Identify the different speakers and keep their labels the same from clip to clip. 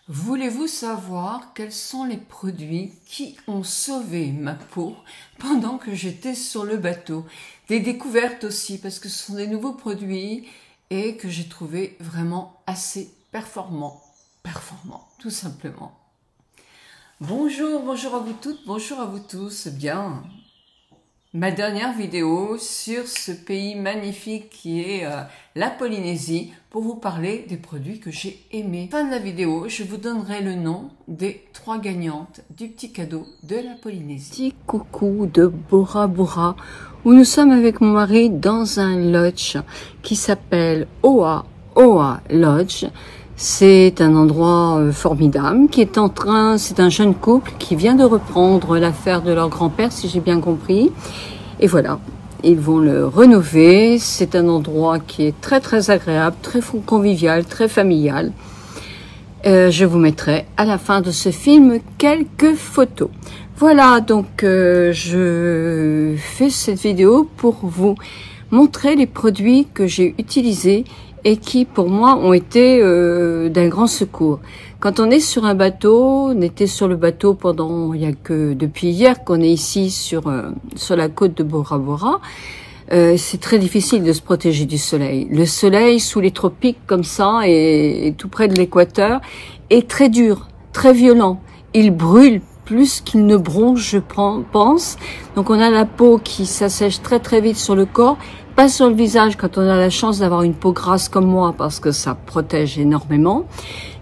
Speaker 1: Voulez-vous savoir quels sont les produits qui ont sauvé ma peau pendant que j'étais sur le bateau? Des découvertes aussi, parce que ce sont des nouveaux produits et que j'ai trouvé vraiment assez performants, tout simplement. Bonjour à vous toutes, bonjour à vous tous. Bien, ma dernière vidéo sur ce pays magnifique qui est la Polynésie, pour vous parler des produits que j'ai aimés. Fin de la vidéo, je vous donnerai le nom des 3 gagnantes du petit cadeau de la Polynésie. Petit coucou de Bora Bora, où nous sommes avec mon mari dans un lodge qui s'appelle Oa Lodge. C'est un endroit formidable qui est c'est un jeune couple qui vient de reprendre l'affaire de leur grand-père, si j'ai bien compris. Et voilà, ils vont le rénover. C'est un endroit qui est très agréable, très convivial, très familial. Je vous mettrai à la fin de ce film quelques photos. Voilà, donc je fais cette vidéo pour vous montrer les produits que j'ai utilisés et qui, pour moi, ont été d'un grand secours. Quand on est sur un bateau, on était sur le bateau pendant, il y a que depuis hier qu'on est ici sur la côte de Bora Bora, c'est très difficile de se protéger du soleil. Le soleil sous les tropiques comme ça et tout près de l'équateur est très dur, très violent. Il brûle plus qu'il ne bronze, je pense. Donc on a la peau qui s'assèche très vite sur le corps, pas sur le visage quand on a la chance d'avoir une peau grasse comme moi, parce que ça protège énormément.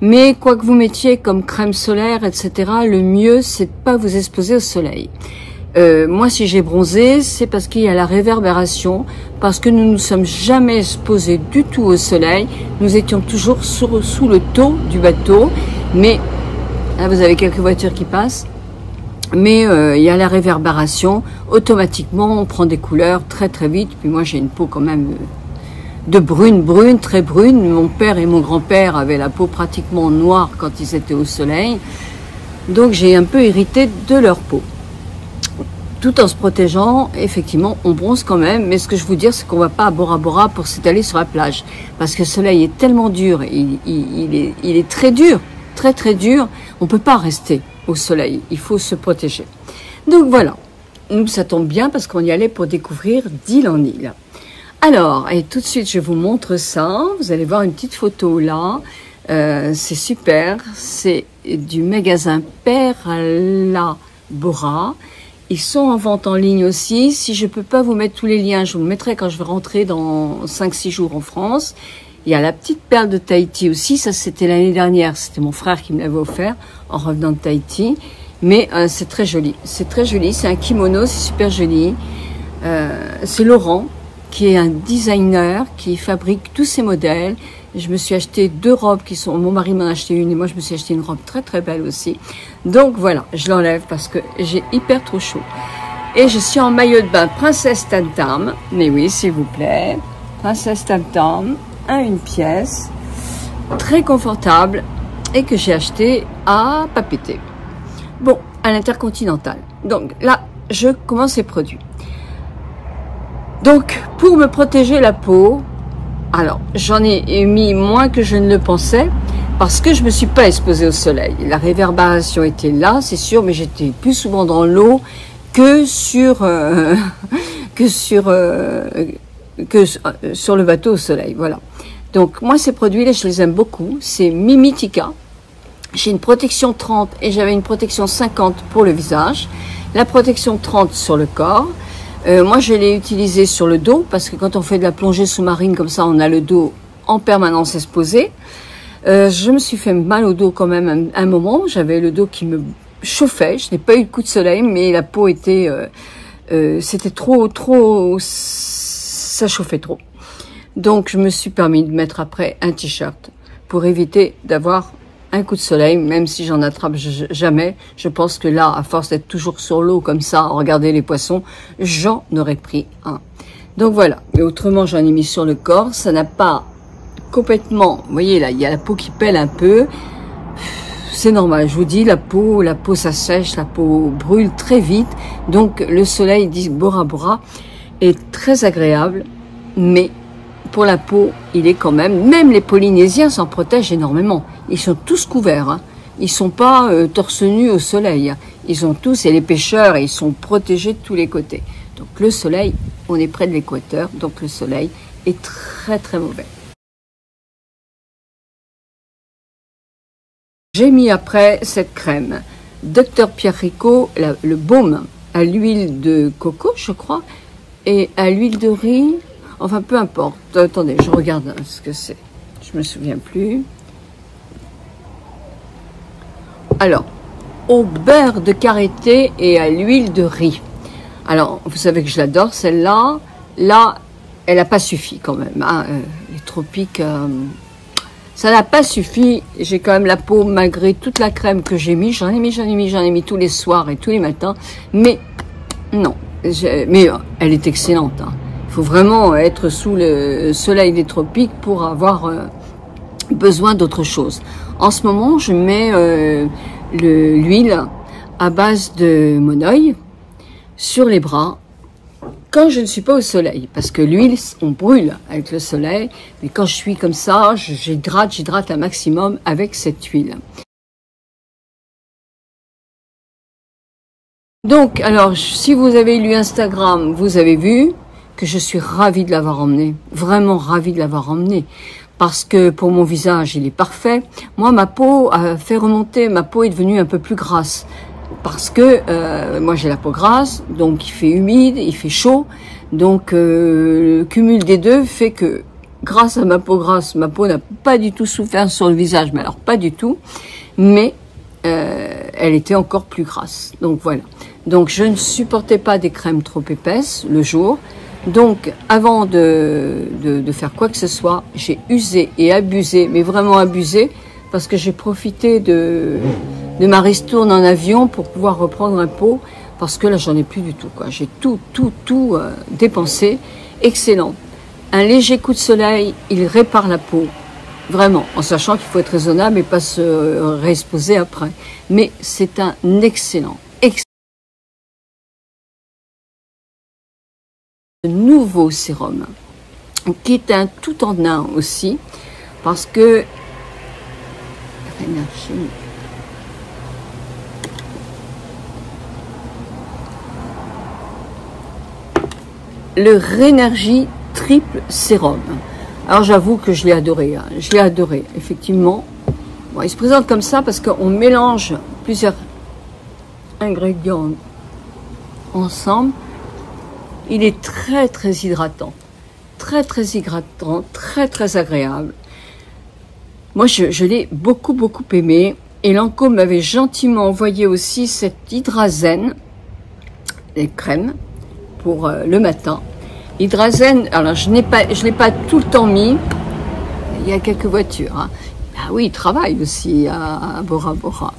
Speaker 1: Mais quoi que vous mettiez comme crème solaire, etc., le mieux c'est de pas vous exposer au soleil. Moi, si j'ai bronzé, c'est parce qu'il y a la réverbération, parce que nous ne nous sommes jamais exposés du tout au soleil. Nous étions toujours sous le dos du bateau, mais là vous avez quelques voitures qui passent. Mais il y a la réverbération, automatiquement on prend des couleurs très vite. Puis moi j'ai une peau quand même de brune, très brune. Mon père et mon grand-père avaient la peau pratiquement noire quand ils étaient au soleil. Donc j'ai un peu hérité de leur peau. Tout en se protégeant, effectivement, on bronze quand même. Mais ce que je veux dire, c'est qu'on ne va pas à Bora Bora pour s'étaler sur la plage. Parce que le soleil est tellement dur, il est très dur, très dur. On ne peut pas rester au soleil, il faut se protéger. Donc voilà, nous ça tombe bien parce qu'on y allait pour découvrir d'île en île. Alors, et tout de suite je vous montre ça, vous allez voir une petite photo là, c'est super, c'est du magasin Perla Bora. Ils sont en vente en ligne aussi. Si je peux pas vous mettre tous les liens, je vous le mettrai quand je vais rentrer dans 5-6 jours en France. Il y a la petite perle de Tahiti aussi, ça c'était l'année dernière, c'était mon frère qui me l'avait offert en revenant de Tahiti. Mais c'est très joli, c'est un kimono, c'est super joli. C'est Laurent qui est un designer qui fabrique tous ces modèles. Je me suis acheté 2 robes mon mari m'en a acheté une et moi je me suis acheté une robe très belle aussi. Donc voilà, je l'enlève parce que j'ai hyper trop chaud. Et je suis en maillot de bain Princesse Tam Tam, mais oui s'il vous plaît, Princesse Tam Tam. Une pièce très confortable et que j'ai acheté à Papeete. Bon, à l'Intercontinental. Donc là, je commence les produits. Donc, pour me protéger la peau, alors j'en ai mis moins que je ne le pensais parce que je me suis pas exposée au soleil. La réverbération était là, c'est sûr, mais j'étais plus souvent dans l'eau que sur sur le bateau au soleil, voilà. Donc moi ces produits-là, je les aime beaucoup. C'est Mimitica. J'ai une protection 30 et j'avais une protection 50 pour le visage. La protection 30 sur le corps. Moi je l'ai utilisé sur le dos parce que quand on fait de la plongée sous-marine comme ça, on a le dos en permanence exposé. Je me suis fait mal au dos quand même un moment. J'avais le dos qui me chauffait. Je n'ai pas eu de coup de soleil, mais la peau était... c'était trop... Ça chauffait trop. Donc, je me suis permis de mettre après un t-shirt pour éviter d'avoir un coup de soleil, même si j'en attrape jamais. Je pense que là, à force d'être toujours sur l'eau comme ça, à regarder les poissons, j'en aurais pris un. Donc voilà. Mais autrement, j'en ai mis sur le corps. Ça n'a pas complètement... Vous voyez, là, il y a la peau qui pèle un peu. C'est normal. Je vous dis, la peau s'assèche, la peau brûle très vite. Donc, le soleil, dit Bora Bora, est très agréable, mais pour la peau, il est quand même les Polynésiens s'en protègent énormément. Ils sont tous couverts, hein. Ils sont pas torse nu au soleil. Ils ont tous, et les pêcheurs, ils sont protégés de tous les côtés. Donc le soleil, on est près de l'équateur, donc le soleil est très très mauvais. J'ai mis après cette crème Dr Pierre Rico, le baume à l'huile de coco, je crois, et à l'huile de riz. Enfin, peu importe. Attendez, je regarde ce que c'est. Je me souviens plus. Alors, au beurre de karité et à l'huile de riz. Alors, vous savez que je l'adore, celle-là. Là, elle n'a pas suffi quand même. Hein. Les tropiques, ça n'a pas suffi. J'ai quand même la peau, malgré toute la crème que j'ai mis. J'en ai mis tous les soirs et tous les matins. Mais, non. Mais elle est excellente. Hein. Il faut vraiment être sous le soleil des tropiques pour avoir besoin d'autre chose. En ce moment, je mets l'huile à base de monoï sur les bras quand je ne suis pas au soleil. Parce que l'huile, on brûle avec le soleil. Mais quand je suis comme ça, j'hydrate un maximum avec cette huile. Donc, alors, si vous avez lu Instagram, vous avez vu que je suis ravie de l'avoir emmené. Vraiment ravie de l'avoir emmené. Parce que pour mon visage, il est parfait. Moi, ma peau a fait remonter, ma peau est devenue un peu plus grasse. Parce que moi, j'ai la peau grasse, donc il fait humide, il fait chaud. Donc, le cumul des deux fait que, grâce à ma peau grasse, ma peau n'a pas du tout souffert sur le visage, mais alors pas du tout. Mais elle était encore plus grasse. Donc, voilà. Donc, je ne supportais pas des crèmes trop épaisses le jour. Donc, avant de faire quoi que ce soit, j'ai usé et abusé, mais vraiment abusé, parce que j'ai profité de ma ristourne en avion pour pouvoir reprendre un pot, parce que là, j'en ai plus du tout, quoi. J'ai tout dépensé. Excellent. Un léger coup de soleil, il répare la peau. Vraiment, en sachant qu'il faut être raisonnable et pas se réexposer après. Mais c'est un excellent nouveau sérum qui est un tout en un aussi parce que le Rénergie triple sérum. Alors j'avoue que je l'ai adoré, hein. Je l'ai adoré effectivement. Bon, il se présente comme ça parce qu'on mélange plusieurs ingrédients ensemble. Il est très très hydratant, très agréable. Moi je l'ai beaucoup aimé et Lancôme m'avait gentiment envoyé aussi cette Hydrazène, les crèmes pour le matin. Hydrazène, alors je l'ai pas tout le temps mis. Il y a quelques voitures. Hein. Ah oui, il travaille aussi à Bora Bora.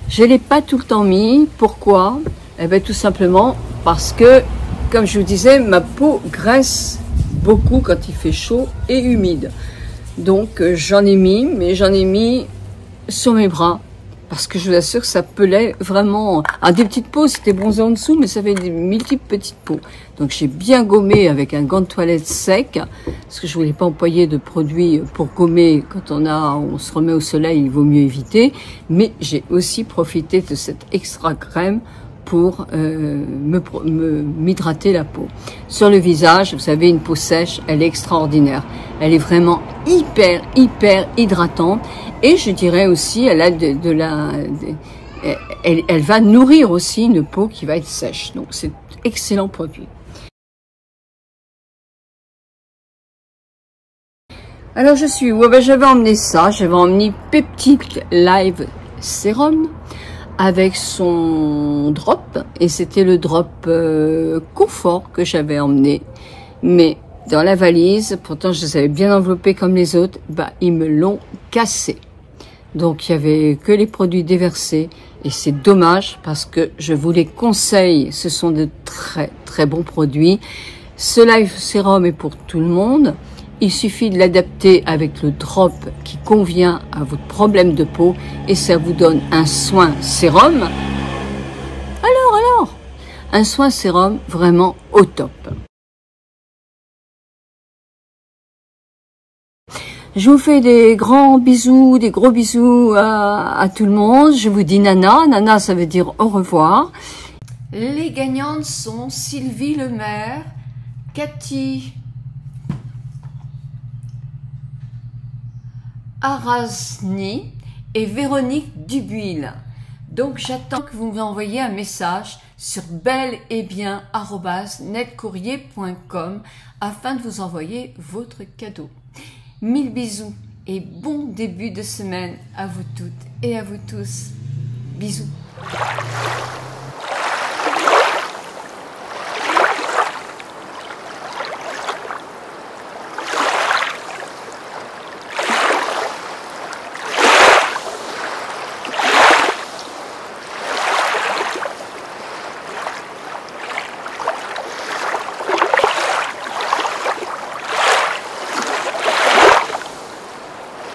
Speaker 1: Je l'ai pas tout le temps mis. Pourquoi? Eh bien tout simplement parce que comme je vous disais, ma peau graisse beaucoup quand il fait chaud et humide. Donc j'en ai mis, mais j'en ai mis sur mes bras. Parce que je vous assure que ça pelait vraiment. Ah, des petites peaux, c'était bronzé en dessous, mais ça fait des multiples petites peaux. Donc j'ai bien gommé avec un gant de toilette sec. Parce que je voulais pas employer de produits pour gommer. Quand on se remet au soleil, il vaut mieux éviter. Mais j'ai aussi profité de cette extra crème pour m'hydrater la peau. Sur le visage, vous savez, une peau sèche, elle est extraordinaire. Elle est vraiment hyper hydratante. Et je dirais aussi, elle a elle va nourrir aussi une peau qui va être sèche. Donc c'est excellent produit. Alors je suis, ouais, ben, j'avais emmené ça, j'avais emmené Peptide Live Sérum avec son drop, et c'était le drop confort que j'avais emmené, mais dans la valise, pourtant je les avais bien enveloppés comme les autres, bah ils me l'ont cassé. Donc il y avait que les produits déversés, et c'est dommage parce que je vous les conseille, ce sont de très bons produits. Ce Live Sérum est pour tout le monde. Il suffit de l'adapter avec le drop qui convient à votre problème de peau et ça vous donne un soin sérum. Alors, un soin sérum vraiment au top.
Speaker 2: Je vous fais des grands bisous, des gros bisous à tout le monde. Je vous dis Nana. Nana, ça veut dire au revoir.
Speaker 1: Les gagnantes sont Sylvie Lemaire, Cathy Arasni et Véronique Dubuil. Donc j'attends que vous m'envoyiez un message sur belletbien@netcourrier.com afin de vous envoyer votre cadeau. 1000 bisous et bon début de semaine à vous toutes et à vous tous. Bisous.